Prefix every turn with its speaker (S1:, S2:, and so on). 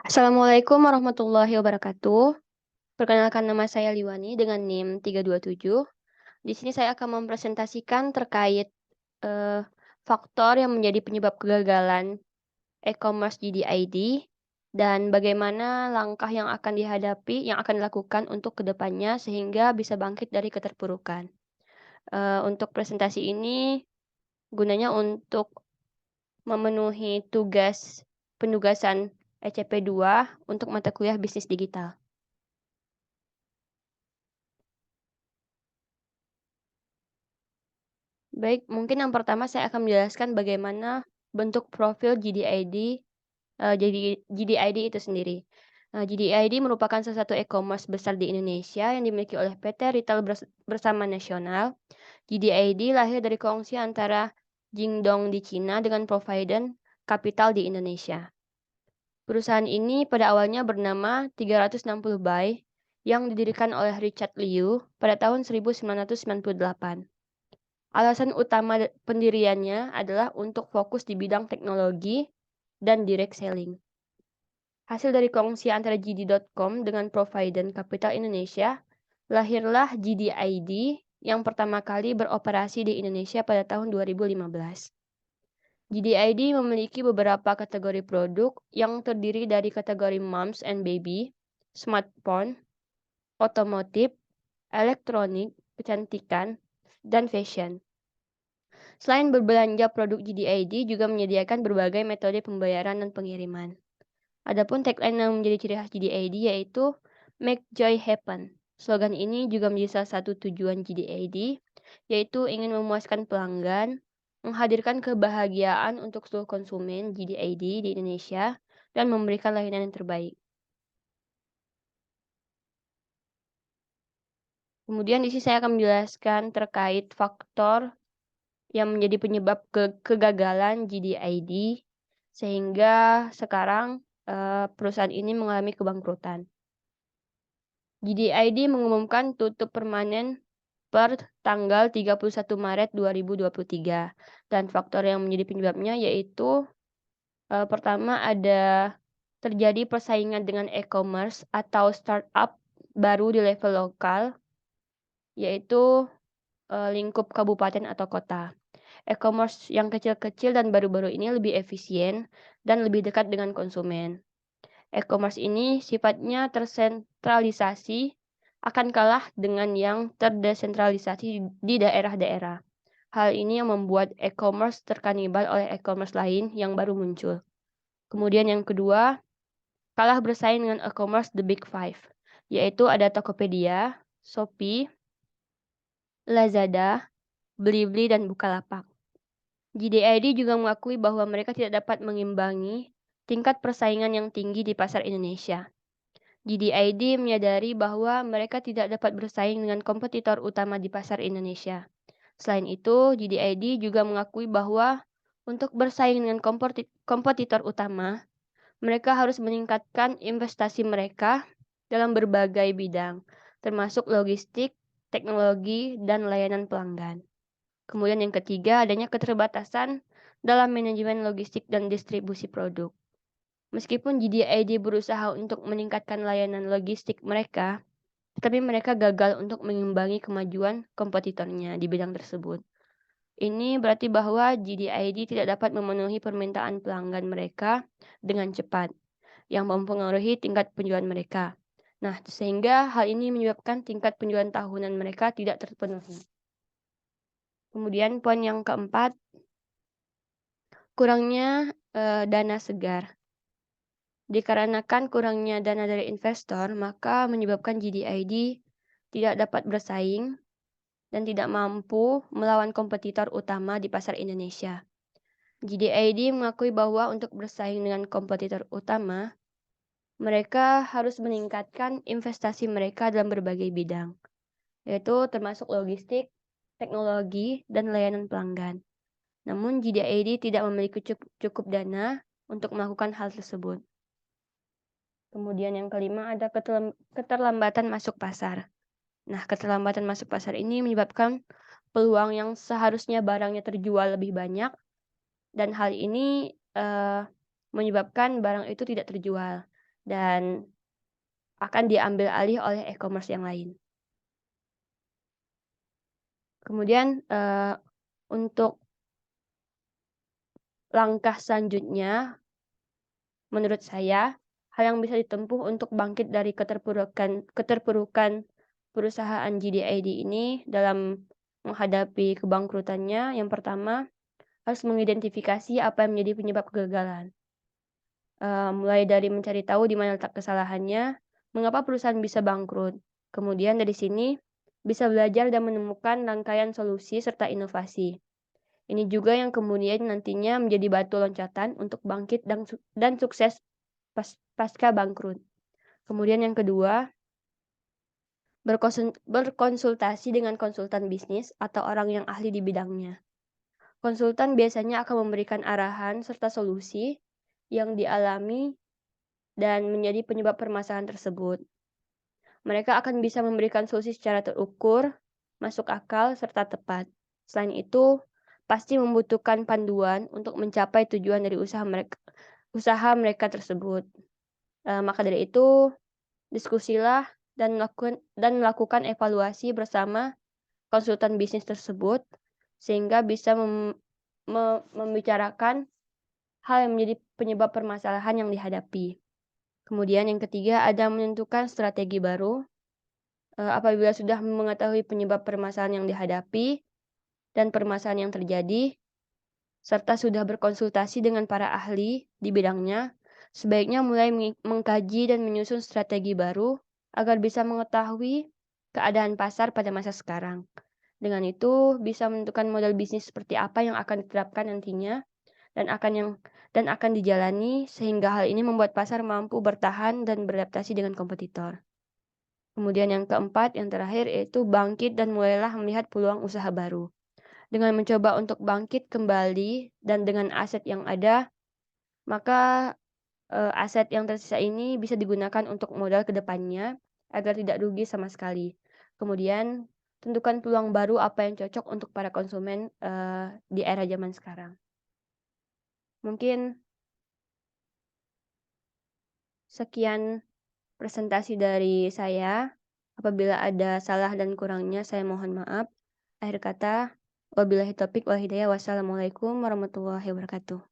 S1: Assalamualaikum warahmatullahi wabarakatuh. Perkenalkan nama saya Liwani dengan NIM 327. Di sini saya akan mempresentasikan terkait eh, faktor yang menjadi penyebab kegagalan e-commerce GDID dan bagaimana langkah yang akan dilakukan untuk kedepannya sehingga bisa bangkit dari keterpurukan. Untuk presentasi ini gunanya untuk memenuhi tugas penugasan ECP2 untuk mata kuliah bisnis digital. Baik, mungkin yang pertama saya akan menjelaskan bagaimana bentuk profil GDID, jadi GDID itu sendiri. GDID merupakan salah satu e-commerce besar di Indonesia yang dimiliki oleh PT Retail Bersama Nasional. GDID lahir dari kongsi antara Jingdong di Cina dengan Provident Capital di Indonesia. Perusahaan ini pada awalnya bernama 360 Buy yang didirikan oleh Richard Liu pada tahun 1998. Alasan utama pendiriannya adalah untuk fokus di bidang teknologi dan direct selling. Hasil dari kongsi antara JD.com dengan Provident Capital Indonesia, lahirlah GDID yang pertama kali beroperasi di Indonesia pada tahun 2015. GDID memiliki beberapa kategori produk yang terdiri dari kategori Moms and Baby, Smartphone, Otomotif, Elektronik, Kecantikan, dan Fashion. Selain berbelanja produk GDID juga menyediakan berbagai metode pembayaran dan pengiriman. Adapun tagline yang menjadi ciri khas GDID yaitu Make Joy Happen. Slogan ini juga menjadi salah satu tujuan GDID, yaitu ingin memuaskan pelanggan, menghadirkan kebahagiaan untuk seluruh konsumen GDID di Indonesia, dan memberikan layanan yang terbaik. Kemudian di sini saya akan menjelaskan terkait faktor yang menjadi penyebab kegagalan GDID sehingga sekarang perusahaan ini mengalami kebangkrutan. GDID mengumumkan tutup permanen per tanggal 31 Maret 2023 dan faktor yang menjadi penyebabnya yaitu pertama ada terjadi persaingan dengan e-commerce atau startup baru di level lokal yaitu lingkup kabupaten atau kota. E-commerce yang kecil-kecil dan baru-baru ini lebih efisien dan lebih dekat dengan konsumen. E-commerce ini sifatnya tersentralisasi, akan kalah dengan yang terdesentralisasi di daerah-daerah. Hal ini yang membuat e-commerce terkanibal oleh e-commerce lain yang baru muncul. Kemudian yang kedua, kalah bersaing dengan e-commerce The Big Five, yaitu ada Tokopedia, Shopee, Lazada, Blibli, dan Bukalapak. GDID juga mengakui bahwa mereka tidak dapat mengimbangi tingkat persaingan yang tinggi di pasar Indonesia. GDID menyadari bahwa mereka tidak dapat bersaing dengan kompetitor utama di pasar Indonesia. Selain itu, GDID juga mengakui bahwa untuk bersaing dengan kompetitor utama, mereka harus meningkatkan investasi mereka dalam berbagai bidang, termasuk logistik, teknologi, dan layanan pelanggan. Kemudian yang ketiga, adanya keterbatasan dalam manajemen logistik dan distribusi produk. Meskipun GDID berusaha untuk meningkatkan layanan logistik mereka, tetapi mereka gagal untuk mengimbangi kemajuan kompetitornya di bidang tersebut. Ini berarti bahwa GDID tidak dapat memenuhi permintaan pelanggan mereka dengan cepat, yang mempengaruhi tingkat penjualan mereka. Nah, sehingga hal ini menyebabkan tingkat penjualan tahunan mereka tidak terpenuhi. Kemudian poin yang keempat, kurangnya dana segar. Dikarenakan kurangnya dana dari investor, maka menyebabkan GDID tidak dapat bersaing dan tidak mampu melawan kompetitor utama di pasar Indonesia. GDID mengakui bahwa untuk bersaing dengan kompetitor utama, mereka harus meningkatkan investasi mereka dalam berbagai bidang, yaitu termasuk logistik, teknologi, dan layanan pelanggan. Namun GDID tidak memiliki cukup dana untuk melakukan hal tersebut. Kemudian yang kelima ada keterlambatan masuk pasar. Nah, keterlambatan masuk pasar ini menyebabkan peluang yang seharusnya barangnya terjual lebih banyak dan hal ini menyebabkan barang itu tidak terjual. dan akan diambil alih oleh e-commerce yang lain. Kemudian, untuk langkah selanjutnya, menurut saya, hal yang bisa ditempuh untuk bangkit dari keterpurukan perusahaan GDID ini dalam menghadapi kebangkrutannya, yang pertama, harus mengidentifikasi apa yang menjadi penyebab kegagalan. Mulai dari mencari tahu di mana letak kesalahannya, mengapa perusahaan bisa bangkrut. Kemudian dari sini, bisa belajar dan menemukan rangkaian solusi serta inovasi. Ini juga yang kemudian nantinya menjadi batu loncatan untuk bangkit dan sukses pasca bangkrut. Kemudian yang kedua, berkonsultasi dengan konsultan bisnis atau orang yang ahli di bidangnya. Konsultan biasanya akan memberikan arahan serta solusi yang dialami dan menjadi penyebab permasalahan tersebut. Mereka akan bisa memberikan solusi secara terukur, masuk akal, serta tepat. Selain itu, pasti membutuhkan panduan untuk mencapai tujuan dari usaha mereka tersebut. Maka dari itu, diskusilah dan melakukan evaluasi bersama konsultan bisnis tersebut sehingga bisa membicarakan hal yang menjadi penyebab permasalahan yang dihadapi. Kemudian yang ketiga ada menentukan strategi baru. Apabila sudah mengetahui penyebab permasalahan yang dihadapi dan permasalahan yang terjadi, serta sudah berkonsultasi dengan para ahli di bidangnya, sebaiknya mulai mengkaji dan menyusun strategi baru agar bisa mengetahui keadaan pasar pada masa sekarang. Dengan itu, bisa menentukan model bisnis seperti apa yang akan diterapkan nantinya dan akan dijalani sehingga hal ini membuat pasar mampu bertahan dan beradaptasi dengan kompetitor. Kemudian yang keempat, yang terakhir yaitu bangkit dan mulailah melihat peluang usaha baru. Dengan mencoba untuk bangkit kembali dan dengan aset yang ada, maka aset yang tersisa ini bisa digunakan untuk modal ke depannya agar tidak rugi sama sekali. Kemudian tentukan peluang baru apa yang cocok untuk para konsumen di era zaman sekarang. Mungkin sekian presentasi dari saya. Apabila ada salah dan kurangnya, saya mohon maaf. Akhir kata, wabillahi taufik wal hidayah. Wassalamualaikum warahmatullahi wabarakatuh.